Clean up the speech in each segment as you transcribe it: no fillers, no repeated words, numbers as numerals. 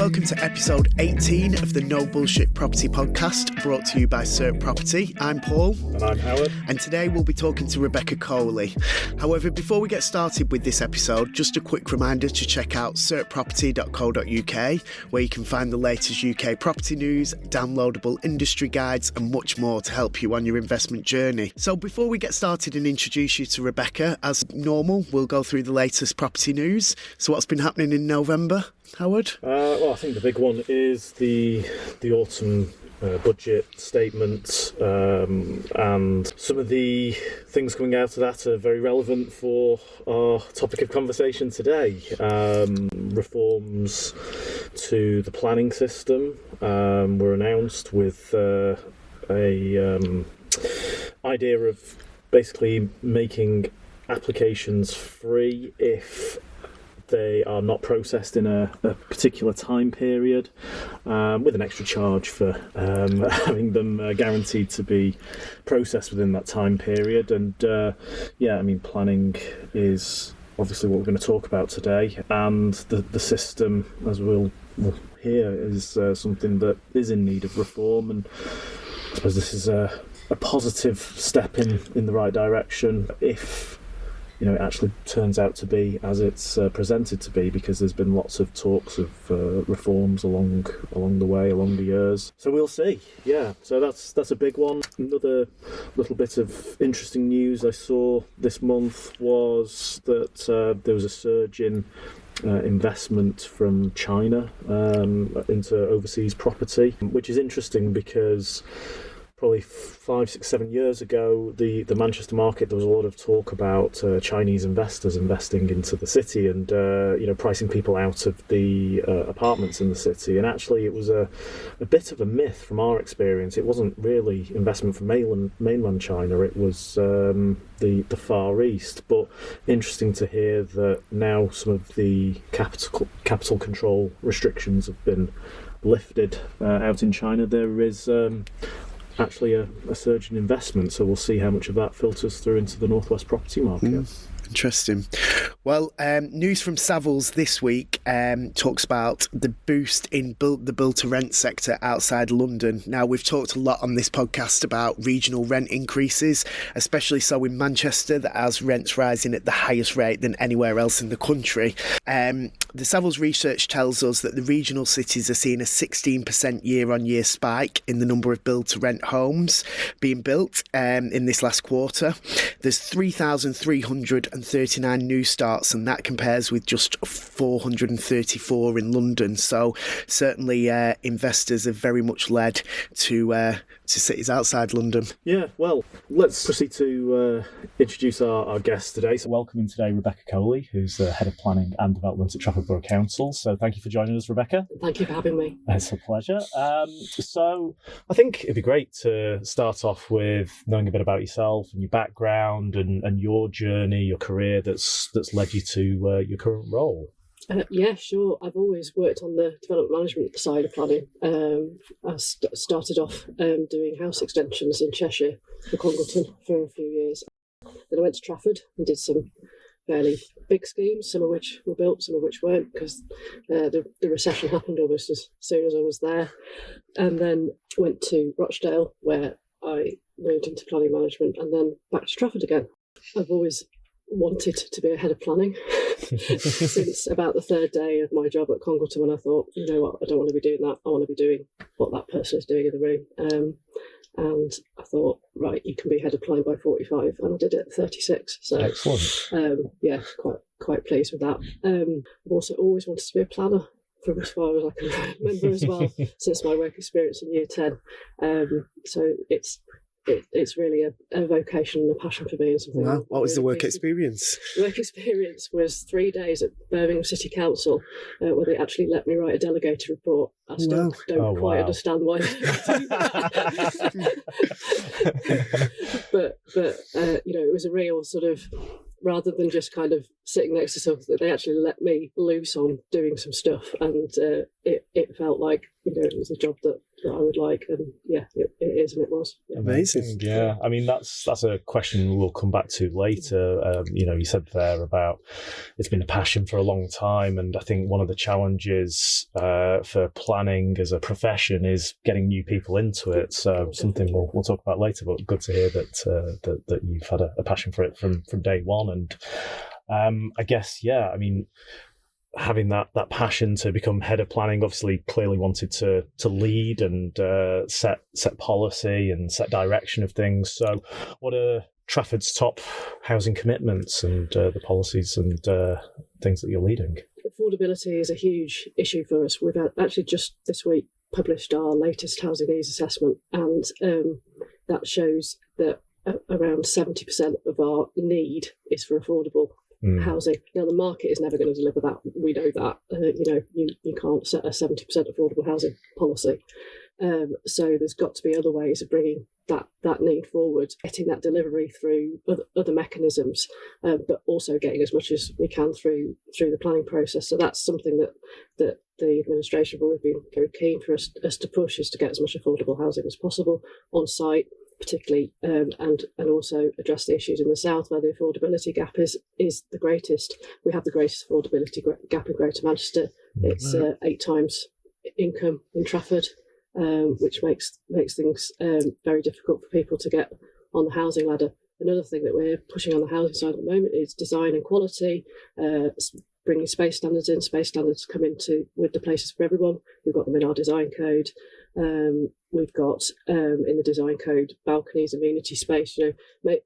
Welcome to episode 18 of the No Bullshit Property Podcast, brought to you by Cert Property. I'm Paul. And I'm Howard. And today we'll be talking to Rebecca Coley. However, before we get started with this episode, just a quick reminder to check out certproperty.co.uk, where you can find the latest UK property news, downloadable industry guides, and much more to help you on your investment journey. So before we get started and introduce you to Rebecca, as normal, we'll go through the latest property news. So what's been happening in November, Howard? Well, I think the big one is the autumn budget statement, and some of the things coming out of that are very relevant for our topic of conversation today. Reforms to the planning system were announced with a idea of basically making applications free if they are not processed in a particular time period, with an extra charge for having them guaranteed to be processed within that time period. And planning is obviously what we're going to talk about today, and the system, as we'll hear, is something that is in need of reform. And I suppose this is a positive step in the right direction if it actually turns out to be as it's presented to be, because there's been lots of talks of reforms along the way, along the years. So we'll see. Yeah, so that's a big one. Another little bit of interesting news I saw this month was that there was a surge in investment from China into overseas property, which is interesting because probably 5, 6, 7 years ago, the Manchester market, there was a lot of talk about Chinese investors investing into the city and pricing people out of the apartments in the city. And actually, it was a bit of a myth from our experience. It wasn't really investment from mainland China. It was the Far East. But interesting to hear that now some of the capital control restrictions have been lifted out in China. There is actually a surge in investment, so we'll see how much of that filters through into the Northwest property market. Interesting. Well, news from Savills this week talks about the boost in the build-to-rent sector outside London. Now, we've talked a lot on this podcast about regional rent increases, especially so in Manchester, that has rents rising at the highest rate than anywhere else in the country. The Savills research tells us that the regional cities are seeing a 16% year-on-year spike in the number of build-to-rent homes being built in this last quarter. There's 3,339 new starts, and that compares with just 434 in London. So certainly investors have very much led to cities outside London. Yeah, well, let's proceed to introduce our guest today. So welcoming today Rebecca Coley, who's Head of Planning and Development at Trafford Council. So thank you for joining us, Rebecca. Thank you for having me. It's a pleasure. So I think it'd be great to start off with knowing a bit about yourself and your background and your journey, your career that's led you to your current role. Yeah, sure. I've always worked on the development management side of planning. I started off doing house extensions in Cheshire for Congleton for a few years. Then I went to Trafford and did some fairly big schemes, some of which were built, some of which weren't, because the recession happened almost as soon as I was there. And then went to Rochdale, where I moved into planning management, and then back to Trafford again. I've always wanted to be a head of planning since about the third day of my job at Congleton, when I thought, you know what, I don't want to be doing that. I want to be doing what that person is doing in the room. And I thought, right, you can be head of planning by 45, and I did it at 36. So excellent. Quite pleased with that. I've also always wanted to be a planner from as far as I can remember as well, since my work experience in year 10. So it's really a vocation and a passion for me. And something. Wow. What was the work experience? The work experience was 3 days at Birmingham City Council, where they actually let me write a delegated report. I still don't quite understand why they do that. but it was a real sort of, rather than just kind of sitting next to something, they actually let me loose on doing some stuff, and it felt like it was a job that I would like. And yeah, it is and it was. Yeah. Amazing. Yeah, I mean that's a question we'll come back to later. You said there about it's been a passion for a long time, and I think one of the challenges for planning as a profession is getting new people into it. So something we'll talk about later. But good to hear that you've had a passion for it from day one. And I guess having that passion to become head of planning, obviously clearly wanted to lead and set policy and set direction of things. So what are Trafford's top housing commitments and the policies and things that you're leading? Affordability is a huge issue for us. We've actually just this week published our latest housing needs assessment, and that shows that around 70% of our need is for affordable housing. Now, the market is never going to deliver that. We know that. You can't set a 70% affordable housing policy. So there's got to be other ways of bringing that need forward, getting that delivery through other mechanisms, but also getting as much as we can through the planning process. So that's something that the administration have always been very keen for us to push, is to get as much affordable housing as possible on site, particularly, and also address the issues in the south where the affordability gap is the greatest. We have the greatest affordability gap in Greater Manchester. It's 8 times income in Trafford, which makes things very difficult for people to get on the housing ladder. Another thing that we're pushing on the housing side at the moment is design and quality, bringing space standards in. Space standards come into with the Places for Everyone. We've got them in our design code. We've got in the design code balconies, amenity space.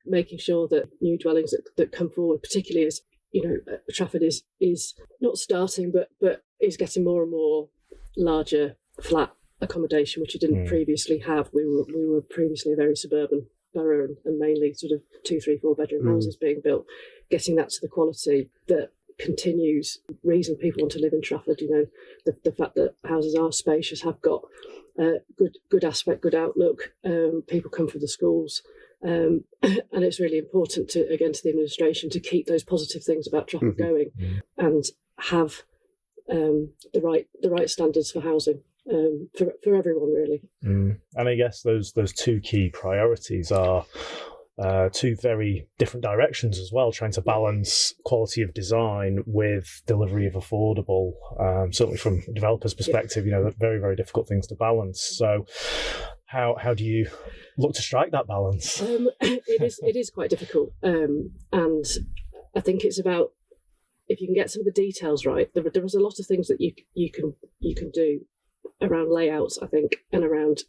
Making sure that new dwellings that come forward, particularly as Trafford is not starting, but is getting more and more larger flat accommodation, which it didn't previously have. We were previously a very suburban borough and mainly sort of 2, 3, 4 bedroom houses being built. Getting that to the quality that continues reason people want to live in Trafford. The fact that houses are spacious, have got good aspect, good outlook. People come from the schools, and it's really important to the administration to keep those positive things about Trafford going, and have the right standards for housing for everyone, really. And I guess those 2 key priorities are 2 very different directions as well, trying to balance quality of design with delivery of affordable. Certainly from a developer's perspective, very, very difficult things to balance. So how do you look to strike that balance? It is quite difficult, and I think it's about, if you can get some of the details right. There is a lot of things that you can do around layouts, I think, and around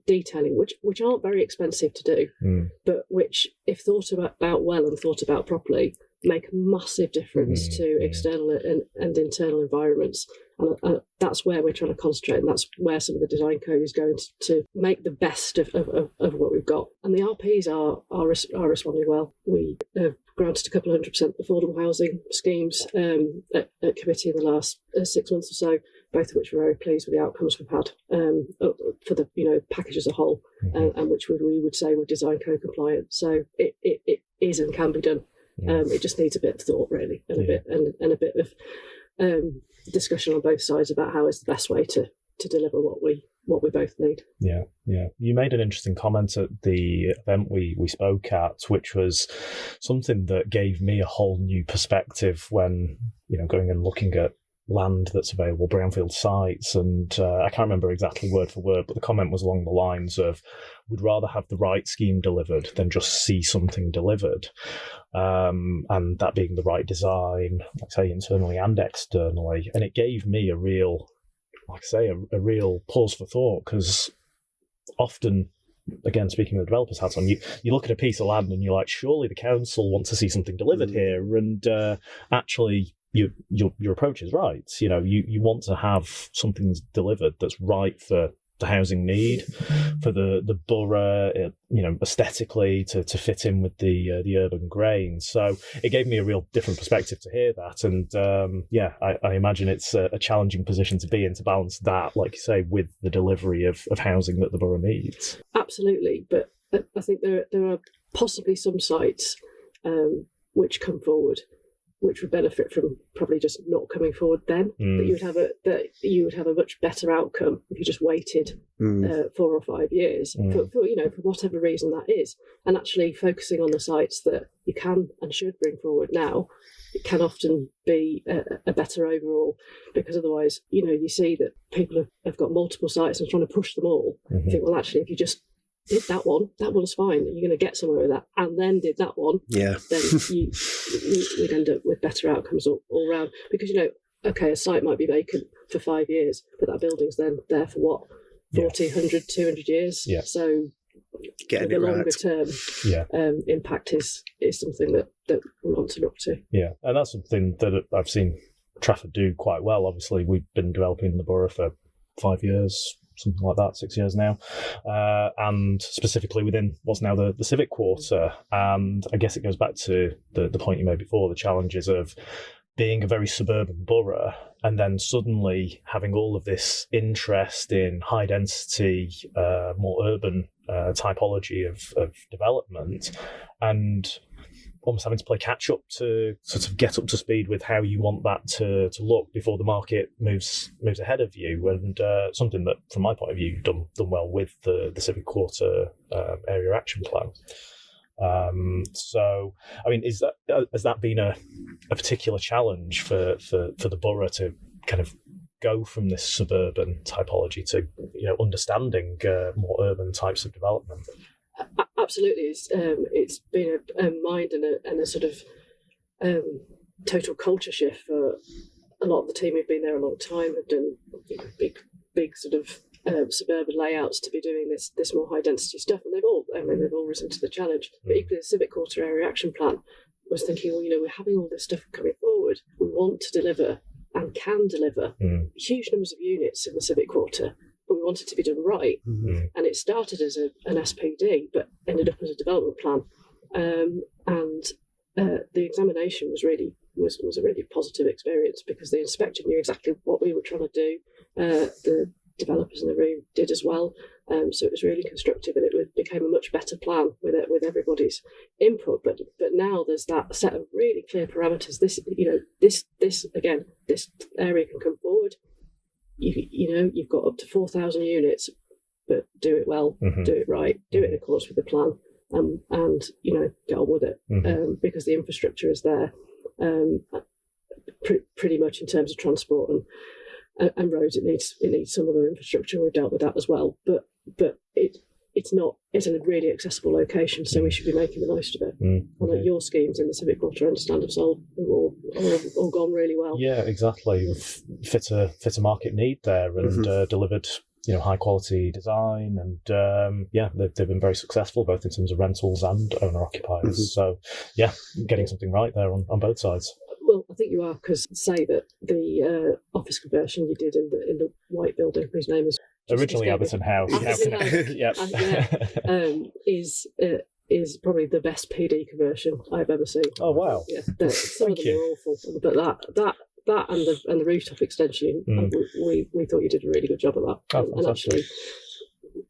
detailing, which aren't very expensive to do, but which, if thought about well and thought about properly, make a massive difference to external and internal environments. And that's where we're trying to concentrate, and that's where some of the design code is going to make the best of what we've got. And the RPs are responding well. We have granted a couple of 100% affordable housing schemes at committee in the last 6 months or so, both of which we're very pleased with the outcomes we've had for the package as a whole, and which we would say were design code compliant. So it is and can be done. It just needs a bit of thought, really, and a bit of discussion on both sides about how is the best way to deliver what we both need. Yeah. You made an interesting comment at the event we spoke at, which was something that gave me a whole new perspective when going and looking at land that's available, brownfield sites, and I can't remember exactly word for word, but the comment was along the lines of, we'd rather have the right scheme delivered than just see something delivered, and that being the right design, like I say, internally and externally. And it gave me a real pause for thought, because often, again, speaking of the developer's hat on, you look at a piece of land and you're like, surely the council want to see something delivered here, and actually your approach is right. You want to have something delivered that's right for the housing need, for the borough, aesthetically to fit in with the urban grain. So it gave me a real different perspective to hear that, and I imagine it's a challenging position to be in, to balance that, like you say, with the delivery of housing that the borough needs. Absolutely, but I think there are possibly some sites which come forward which would benefit from probably just not coming forward then. But you would have a much better outcome if you just waited 4 or 5 years for whatever reason that is, and actually focusing on the sites that you can and should bring forward now. It can often be a better overall, because otherwise, you see that people have got multiple sites and trying to push them all. I think, well, actually, if you just did that one's fine, you're going to get somewhere with that, and then did that one, then you'd end up with better outcomes all round. Because, okay, a site might be vacant for 5 years, but that building's then there for what, 40, 100, 200 years? Yeah. So getting the it longer right. term impact is something that we want to look to. Yeah, and that's something that I've seen Trafford do quite well. Obviously, we've been developing the borough for 5 years, something like that, 6 years now, and specifically within what's now the Civic Quarter. And I guess it goes back to the point you made before, the challenges of being a very suburban borough and then suddenly having all of this interest in high density, more urban typology of development, and almost having to play catch up to sort of get up to speed with how you want that to look before the market moves ahead of you. And something that, from my point of view, done well with the Civic Quarter area action plan. So, I mean, has that been a particular challenge for the borough to kind of go from this suburban typology to understanding more urban types of development? Absolutely, it's been a mind and a sort of total culture shift for a lot of the team who've been there a long time. Have done big sort of suburban layouts to be doing this more high density stuff, and they've all risen to the challenge. But equally, the Civic Quarter Area Action Plan was thinking, well, we're having all this stuff coming forward. We want to deliver and can deliver huge numbers of units in the Civic Quarter, but we want it to be done right. And it started as an SPD, but ended up as a development plan. And the examination was a really positive experience, because the inspector knew exactly what we were trying to do. The developers in the room did as well. So it was really constructive, and it became a much better plan with everybody's input. But now there's that set of really clear parameters. This area can come forward. You've got up to 4,000 units, but do it well, do it right, do it in accordance with the plan, and get on with it, because the infrastructure is there, pretty much in terms of transport and roads. It needs some other infrastructure. We've dealt with that as well, but it's in a really accessible location, so we should be making the most of it. And your schemes in the Civic Quarter, I understand, have all gone really well. Yeah, exactly. Fit a market need there, and delivered high quality design, and they've been very successful both in terms of rentals and owner occupiers. So getting something right there on both sides. Well, I think you are, because say that the office conversion you did in the white building, whose name is originally Aberton House, is probably the best PD conversion I've ever seen. Oh wow! Yeah, some of them are awful, but that and the rooftop extension, we thought you did a really good job of that. Oh, and actually,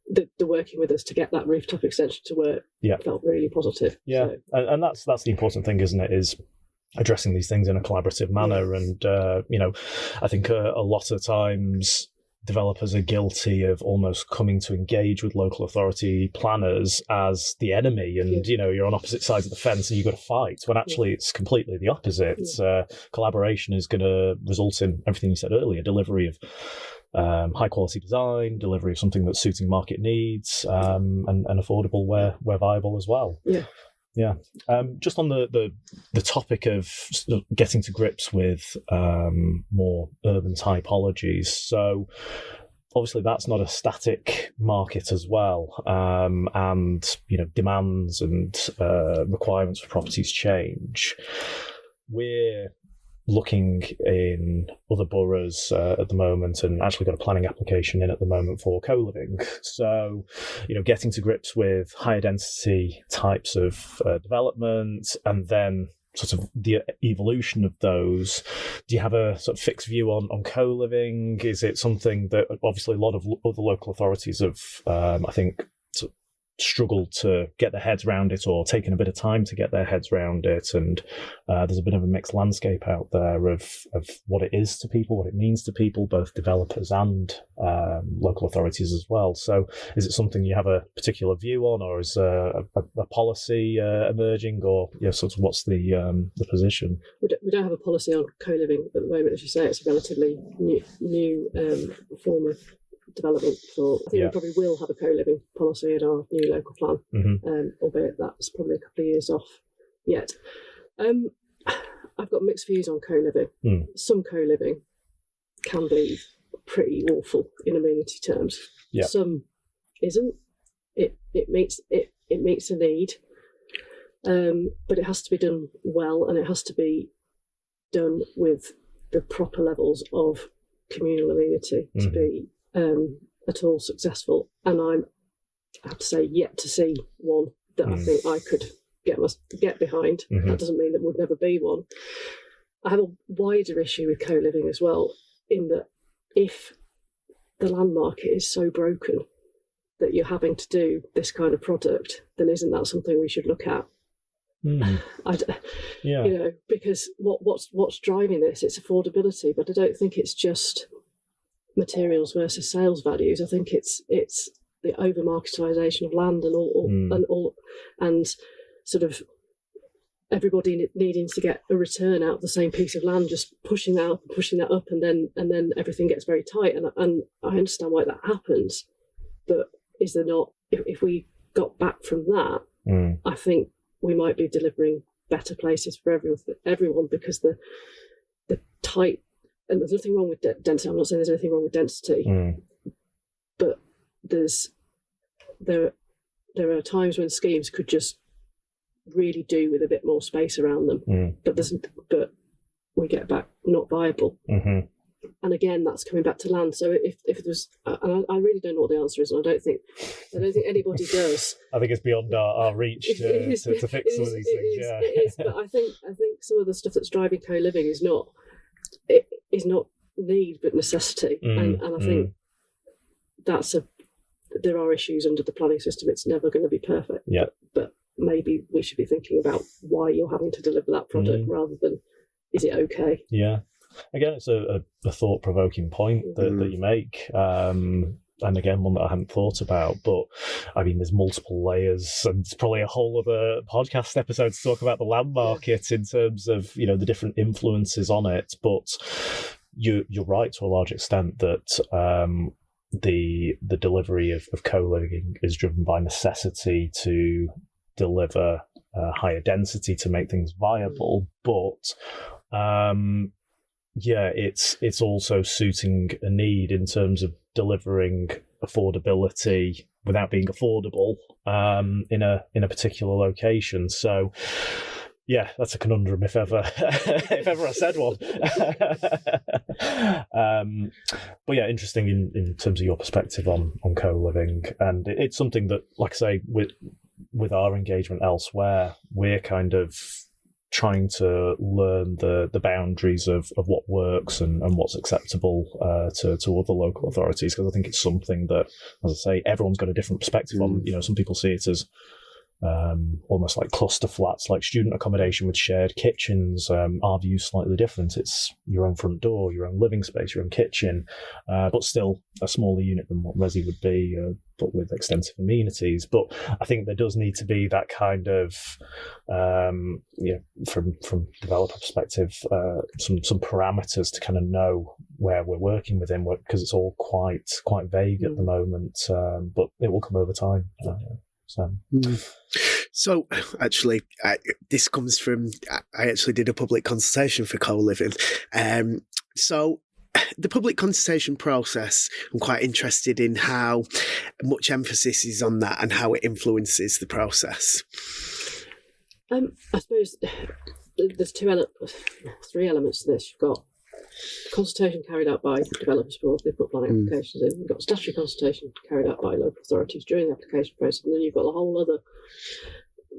the working with us to get that rooftop extension to work felt really positive. Yeah, so. and that's the important thing, isn't it? Is addressing these things in a collaborative manner, and I think a lot of times developers are guilty of almost coming to engage with local authority planners as the enemy, and you're on opposite sides of the fence and you've got to fight, when actually it's completely the opposite. Collaboration is going to result in everything you said earlier: delivery of high quality design, delivery of something that's suiting market needs, and affordable where viable as well. Yeah. Just on the topic of getting to grips with more urban typologies. So obviously that's not a static market as well, and demands and requirements for properties change. We're looking in other boroughs at the moment, and actually got a planning application in at the moment for co-living. So, getting to grips with higher density types of development, and then sort of the evolution of those. Do you have a sort of fixed view on co-living? Is it something that obviously a lot of other local authorities have, I think, struggled to get their heads around it, or taken a bit of time to get their heads around it. And there's a bit of a mixed landscape out there of what it is to people, what it means to people, both developers and local authorities as well. So is it something you have a particular view on, or is a policy emerging, or sort of what's the position? We don't have a policy on co-living at the moment. As you say, it's a relatively new form of development. So I think we probably will have a co-living policy in our new local plan, albeit that's probably a couple of years off yet. I've got mixed views on co-living. Some co-living can be pretty awful in amenity terms. Some isn't. It meets a need, but it has to be done well, and it has to be done with the proper levels of communal amenity to be at all successful. And I have to say, yet to see one that I think I could get behind. That doesn't mean there would never be one. I have a wider issue with co-living as well, in that if the land market is so broken that you're having to do this kind of product, then isn't that something we should look at? Because what's driving this? It's affordability, but I don't think it's just materials versus sales values. I think it's the over marketisation of land and sort of everybody needing to get a return out of the same piece of land, just pushing that up, and then everything gets very tight. And I understand why that happens, but is there not? If we got back from that, I think we might be delivering better places for everyone, because the tight, and there's nothing wrong with density. I'm not saying there's anything wrong with density, but there are times when schemes could just really do with a bit more space around them, but we get back not viable. And again, that's coming back to land. So if there's, and I really don't know what the answer is, and I don't think anybody does. I think it's beyond our reach to fix some of these things. It is, but I think some of the stuff that's driving co-living is not need but necessity, and I think there are issues under the planning system. It's never going to be perfect. But maybe we should be thinking about why you're having to deliver that product rather than is it okay? Again, it's a thought-provoking point that you make, and again, one that I hadn't thought about. But I mean, there's multiple layers, and it's probably a whole other podcast episode to talk about the land market in terms of the different influences on it. But you're right to a large extent that the delivery of co-living is driven by necessity to deliver higher density to make things viable, but it's also suiting a need in terms of delivering affordability without being affordable in a particular location. So that's a conundrum if ever I said one. But interesting in terms of your perspective on co-living, and it's something that, like I say, with our engagement elsewhere, we're kind of trying to learn the boundaries of what works and what's acceptable to other local authorities, because I think it's something that, as I say, everyone's got a different perspective on. Some people see it as almost like cluster flats, like student accommodation with shared kitchens. Our view's slightly different. It's your own front door, your own living space, your own kitchen, but still a smaller unit than what resi would be, but with extensive amenities. But I think there does need to be that kind of, from developer perspective, some parameters to kind of know where we're working within, because it's all quite vague at the moment, but it will come over time. So actually, this comes from, I actually did a public consultation for co-living. So the public consultation process, I'm quite interested in how much emphasis is on that and how it influences the process. I suppose there's three elements to this. You've got consultation carried out by developers before they put planning applications in. You've got statutory consultation carried out by local authorities during the application process, and then you've got the whole other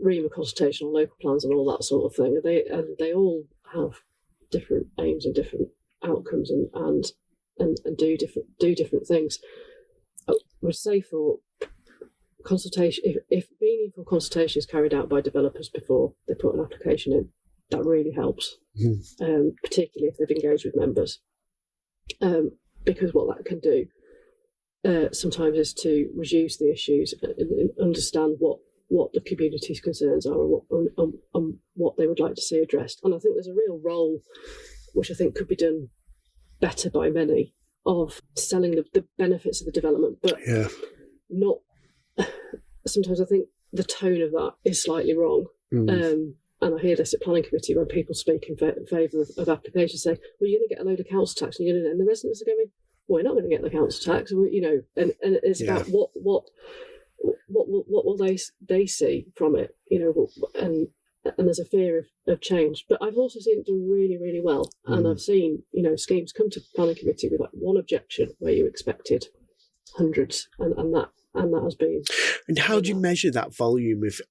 realm of consultation on local plans and all that sort of thing. And they all have different aims and different outcomes and do different things. I would say for consultation, if meaningful consultation is carried out by developers before they put an application in, that really helps, particularly if they've engaged with members. Because what that can do sometimes is to reduce the issues and understand what the community's concerns are and what they would like to see addressed. And I think there's a real role, which I think could be done better by many, of selling the benefits of the development, but not. Sometimes I think the tone of that is slightly wrong. And I hear this at planning committee when people speak in favour of applications, say, well, you're going to get a load of council tax, and the residents are going, well, we're not going to get the council tax, and it's about what will they see from it, and there's a fear of change. But I've also seen it do really, really well, and I've seen schemes come to planning committee with like one objection where you expected hundreds, and that has been. And how do you measure that volume of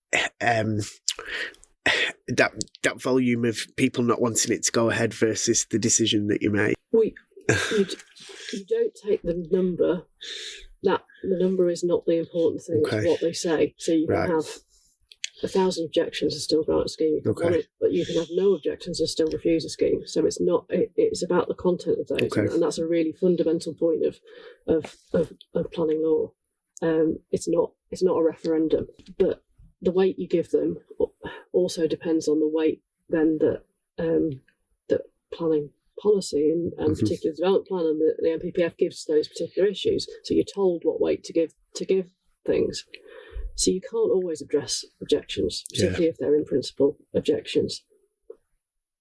that volume of people not wanting it to go ahead versus the decision that you made? You don't take the number. That the number is not the important thing. It's what they say. So you can have 1,000 objections and still grant a scheme. You can want it, but you can have no objections and still refuse a scheme. So it's not. It's about the content of those, and that's a really fundamental point of planning law. It's not a referendum, but the weight you give them also depends on the weight then that planning policy and particular development plan and the NPPF gives those particular issues. So you're told what weight to give things. So you can't always address objections, particularly if they're in principle objections.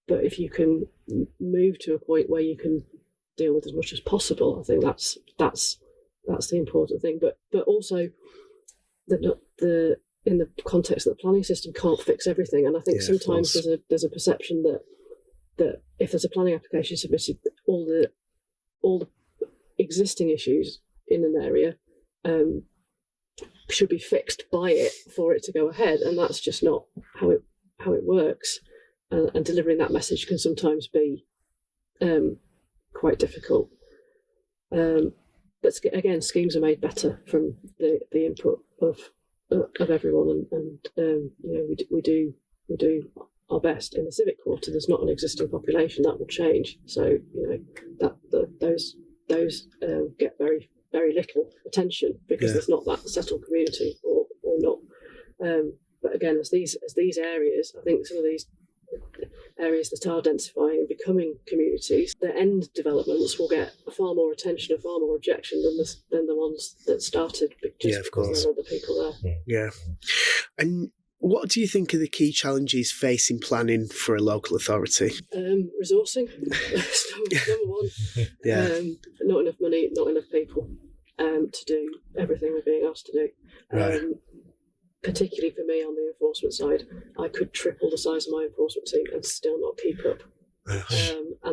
But if you can move to a point where you can deal with as much as possible, I think that's the important thing. But also the in the context that the planning system can't fix everything, and I think sometimes there's a perception that if there's a planning application submitted, all the existing issues in an area should be fixed by it for it to go ahead, and that's just not how it works. And delivering that message can sometimes be quite difficult. But again, schemes are made better from the input of everyone, and we do our best. In the civic quarter, there's not an existing population that will change, so those get very, very little attention because there's not that settled community or not. But again, as these areas, I think some of these areas that are densifying and becoming communities, the end developments will get far more attention and far more objection than the ones that started just because there are other people there. Yeah. And what do you think are the key challenges facing planning for a local authority? Resourcing, number one. Not enough money, not enough people to do everything we're being asked to do. Right. Particularly for me on the enforcement side, I could triple the size of my enforcement team and still not keep up.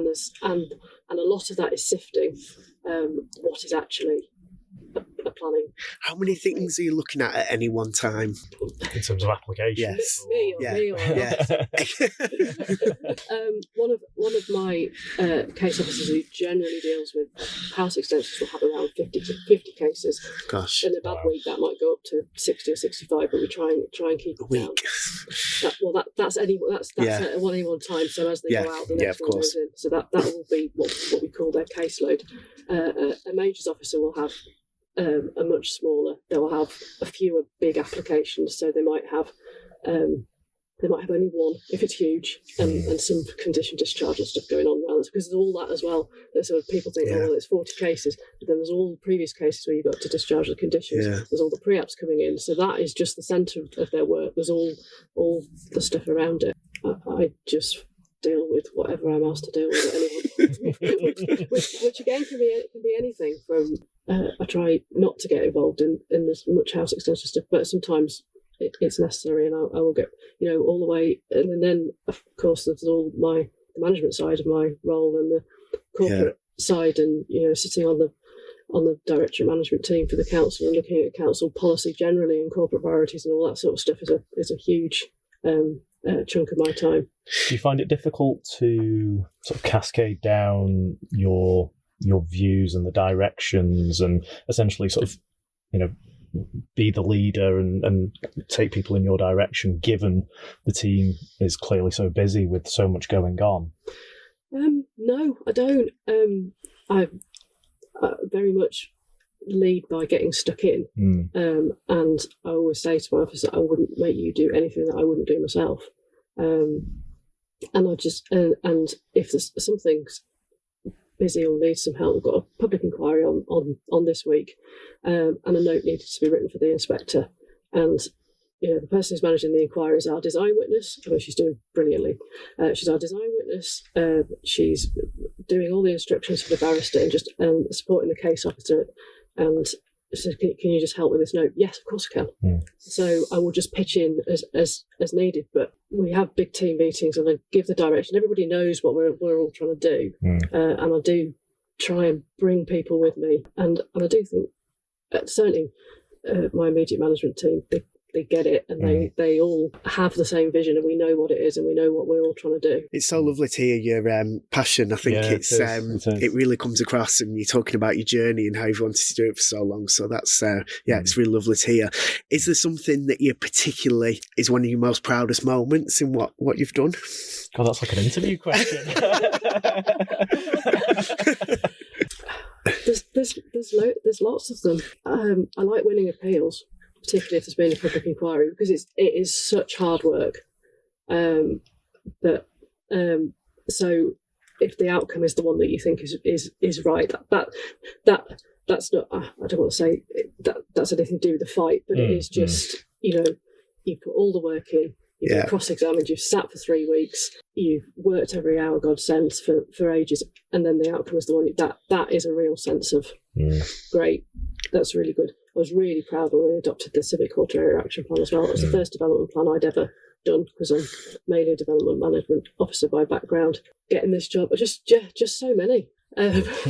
And a lot of that is sifting what is actually a planning. How many things are you looking at any one time? In terms of applications? Me or one of my case officers who generally deals with house extensions will have around 50 cases. Gosh. In a bad week, that might go up to 60 or 65, but we try and keep it down. That's at any one time. So as they go out, the next one goes in. So that will be what we call their caseload. A majors officer will have a much smaller. They will have a fewer big applications, so they might have only one if it's huge, and some condition discharge and stuff going on around it, because there's all that as well. That sort of people think, oh, well, it's 40 cases, but then there's all the previous cases where you got to discharge the conditions. There's all the pre-apps coming in, so that is just the centre of their work. There's all the stuff around it. I just deal with whatever I'm asked to deal with at any one, which again can be anything from. I try not to get involved in as much house extension stuff, but sometimes it's necessary, and I will get all the way. And then of course there's all the management side of my role and the corporate side, and sitting on the director management team for the council and looking at council policy generally and corporate priorities and all that sort of stuff is a huge chunk of my time. Do you find it difficult to sort of cascade down your views and the directions, and essentially sort of be the leader and take people in your direction, given the team is clearly so busy with so much going on? No, I don't. I very much lead by getting stuck in. And I always say to my office that I wouldn't make you do anything that I wouldn't do myself. And I just, and if there's something's busy or needs some help, we've got a public inquiry on this week, and a note needed to be written for the inspector. And the person who's managing the inquiry is our design witness. I mean, she's doing brilliantly. She's our design witness. She's doing all the instructions for the barrister and just supporting the case officer. And said, can you just help with this note? Yes, of course I can. So I will just pitch in as needed. But we have big team meetings and I give the direction. Everybody knows what we're all trying to do. And I do try and bring people with me. And I do think certainly my immediate management team, they get it, and they all have the same vision, and we know what it is, and we know what we're all trying to do. It's so lovely to hear your passion. I think it really comes across, and you're talking about your journey and how you've wanted to do it for so long. So that's it's really lovely to hear. Is there something that you particularly is one of your most proudest moments in what you've done? God, that's like an interview question. There's lots of them. I like winning appeals, particularly if there's been a public inquiry, because it is such hard work. So if the outcome is the one that you think is right, that's not. I don't want to say that's anything to do with the fight, but it is just you put all the work in. You've been cross-examined, you've sat for 3 weeks, you've worked every hour God sends for ages, and then the outcome is the one that is a real sense of great. That's really good. I was really proud when we adopted the Civic Quarter Area Action Plan as well. It was the first development plan I'd ever done, because I'm mainly a development management officer by background. Getting this job, just so many. Getting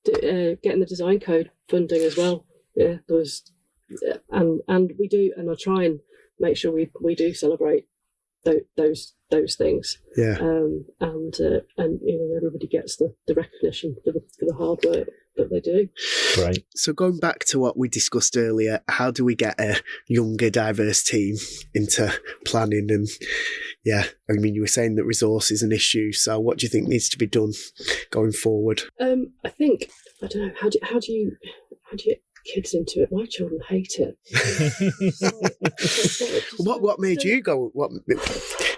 the design code funding as well. Yeah, there was, and we do, and I try and make sure we do celebrate those things. Yeah. And everybody gets the recognition for the hard work that they do. Right. So going back to what we discussed earlier, how do we get a younger, diverse team into planning? And you were saying that resource is an issue. So what do you think needs to be done going forward? I think, I don't know, how do you get kids into it? My children hate it. What made you go? What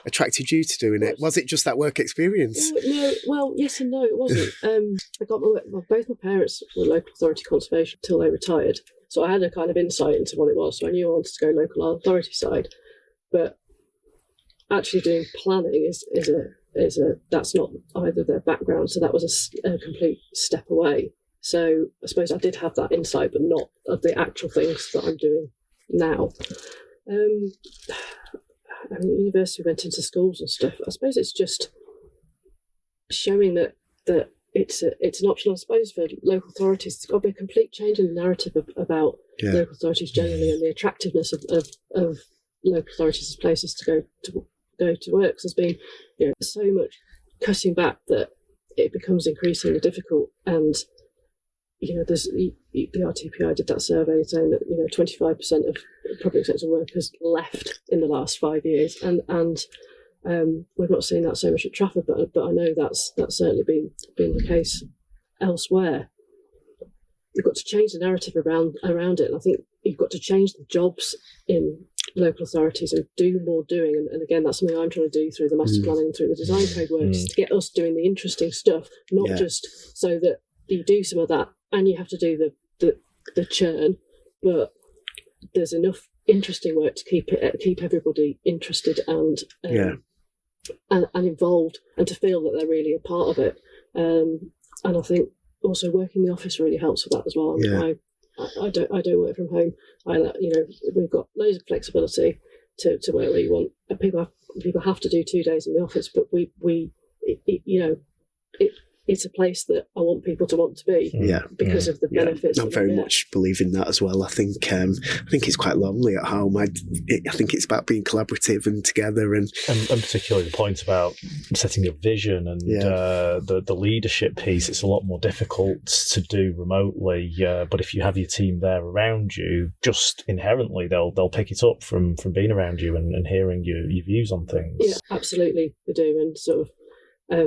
attracted you to doing it? Was it just that work experience? No, well, yes and no, it wasn't. I got both my parents were local authority conservation until they retired, so I had a kind of insight into what it was. So I knew I wanted to go local authority side, but actually doing planning is that's not either their background. So that was a complete step away. So I suppose I did have that insight, but not of the actual things that I'm doing now. University went into schools and stuff. I suppose it's just showing that it's an option. I suppose for local authorities, there's got to be a complete change in the narrative about local authorities generally, and the attractiveness of local authorities as places to go to work. There's been so much cutting back that it becomes increasingly difficult. And there's the RTPI did that survey saying that 25% of public sector workers left in the last 5 years, and we've not seen that so much at Trafford, but I know that's certainly been the case elsewhere. You've got to change the narrative around it, and I think you've got to change the jobs in local authorities and do more doing. And again, that's something I'm trying to do through the master planning and through the design code work, is to get us doing the interesting stuff, not just so that you do some of that and you have to do the churn, but there's enough interesting work to keep everybody interested and involved, and to feel that they're really a part of it. And I think also working in the office really helps with that as well. I don't work from home. We've got loads of flexibility to work where you want. People have to do 2 days in the office, but it's a place that I want people to want to be. Yeah. Because of the benefits. I very much believe in that as well. I think it's quite lonely at home. I think it's about being collaborative and together, and particularly the point about setting a vision and the leadership piece. It's a lot more difficult to do remotely, but if you have your team there around you, just inherently they'll pick it up from being around you and hearing your views on things. Yeah, absolutely, they do. And sort of I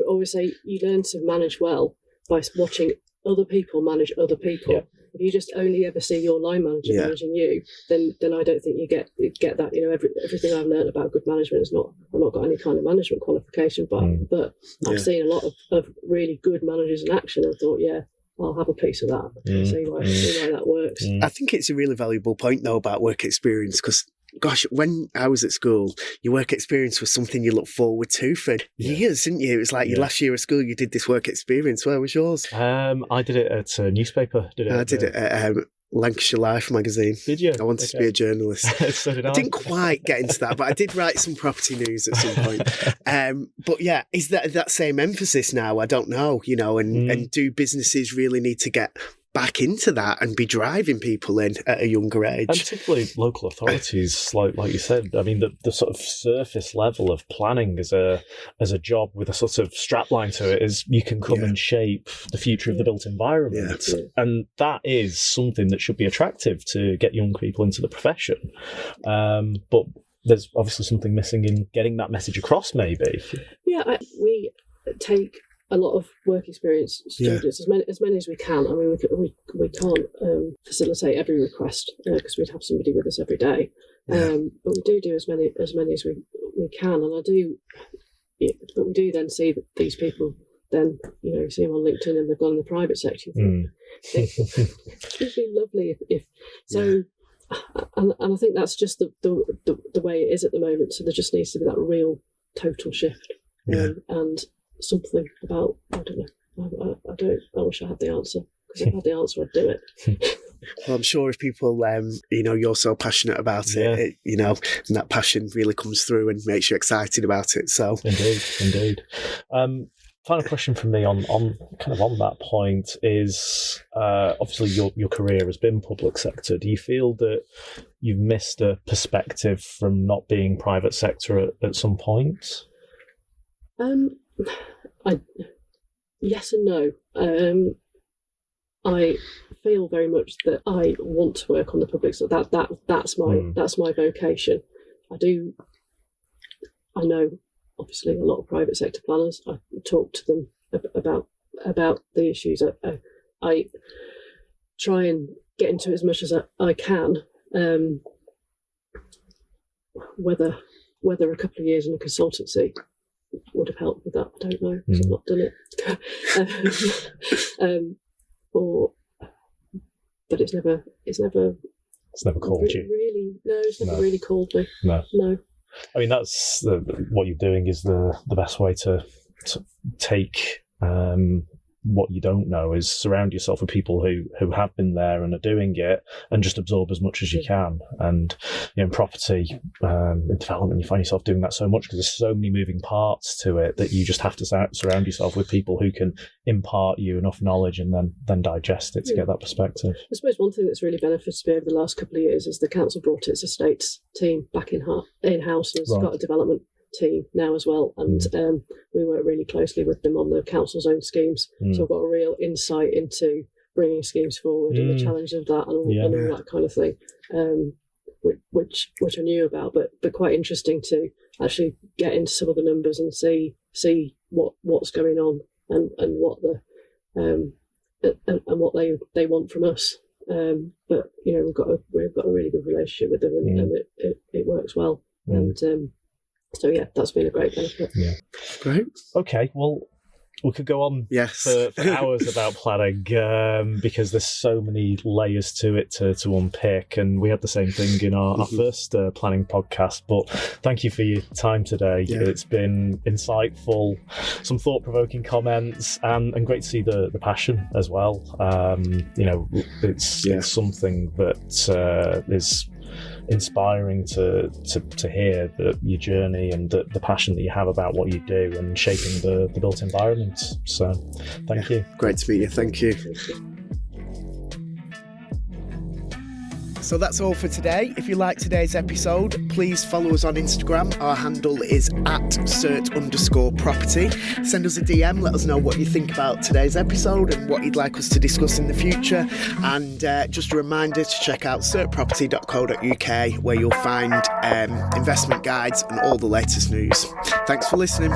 always say you learn to manage well by watching other people manage other people. Yeah. If you just only ever see your line manager managing you, then I don't think you get that. Everything I've learned about good management is I've not got any kind of management qualification, but I've seen a lot of really good managers in action and thought, I'll have a piece of that. See why that works. I think it's a really valuable point though about work experience, because gosh, when I was at school, your work experience was something you looked forward to for years, didn't you? It was like your last year of school, you did this work experience. Where was yours? I did it at a newspaper. I did it at Lancashire Life magazine. Did you? I wanted to be a journalist. So did I. I didn't quite get into that, but I did write some property news at some point. But yeah, is that same emphasis now? I don't know, and do businesses really need to get back into that and be driving people in at a younger age? And particularly local authorities, like you said. I mean, the sort of surface level of planning as a job with a sort of strapline to it is you can come and shape the future of the built environment. Yeah. And that is something that should be attractive to get young people into the profession. But there's obviously something missing in getting that message across, maybe. Yeah, we take a lot of work experience students, as many as we can. I mean, we can't facilitate every request because we'd have somebody with us every day. But we do as many as we can, and but we do then see that these people. Then you see them on LinkedIn and they've gone in the private sector. It would be lovely if so. And I think that's just the way it is at the moment. So there just needs to be that real total shift, and something about, I don't know. I wish I had the answer, because if I had the answer, I'd do it. Well, I'm sure if people, you're so passionate about it, and that passion really comes through and makes you excited about it. So indeed. Final question from me on that point is, obviously your career has been public sector. Do you feel that you've missed a perspective from not being private sector at some point? Yes and no. I feel very much that I want to work on the public sector. That's my vocation. I know obviously a lot of private sector planners. I talk to them about the issues. I try and get into as much as I can. Whether a couple of years in a consultancy would have helped with that, I don't know, because I've not done it. But it's never called you. Really, no, it's never really called me. No. I mean, that's what you're doing is the best way to take what you don't know, is surround yourself with people who have been there and are doing it, and just absorb as much as you can. And in property, in development, you find yourself doing that so much because there's so many moving parts to it that you just have to surround yourself with people who can impart you enough knowledge and then digest it to get that perspective. I suppose one thing that's really benefited me over the last couple of years is the council brought its estates team back in-house and has got a development team now as well, and we work really closely with them on the council's own schemes, so I've got a real insight into bringing schemes forward and the challenge of that and all that kind of thing, which I knew about, but quite interesting to actually get into some of the numbers and see what's going on and what and what they want from us. But we've got a really good relationship with them, and it works well. And so that's been a great benefit. Yeah, great. Okay, well, we could go on for hours about planning because there's so many layers to it to unpick, and we had the same thing in our first planning podcast. But thank you for your time today. Yeah. It's been insightful, some thought-provoking comments, and great to see the passion as well. It's something that is inspiring to hear your journey and the passion that you have about what you do and shaping the built environment. So thank you. Great to meet you. Thank you. So that's all for today. If you like today's episode, please follow us on Instagram. Our handle is @cert_property. Send us a DM, let us know what you think about today's episode and what you'd like us to discuss in the future. And just a reminder to check out certproperty.co.uk, where you'll find investment guides and all the latest news. Thanks for listening.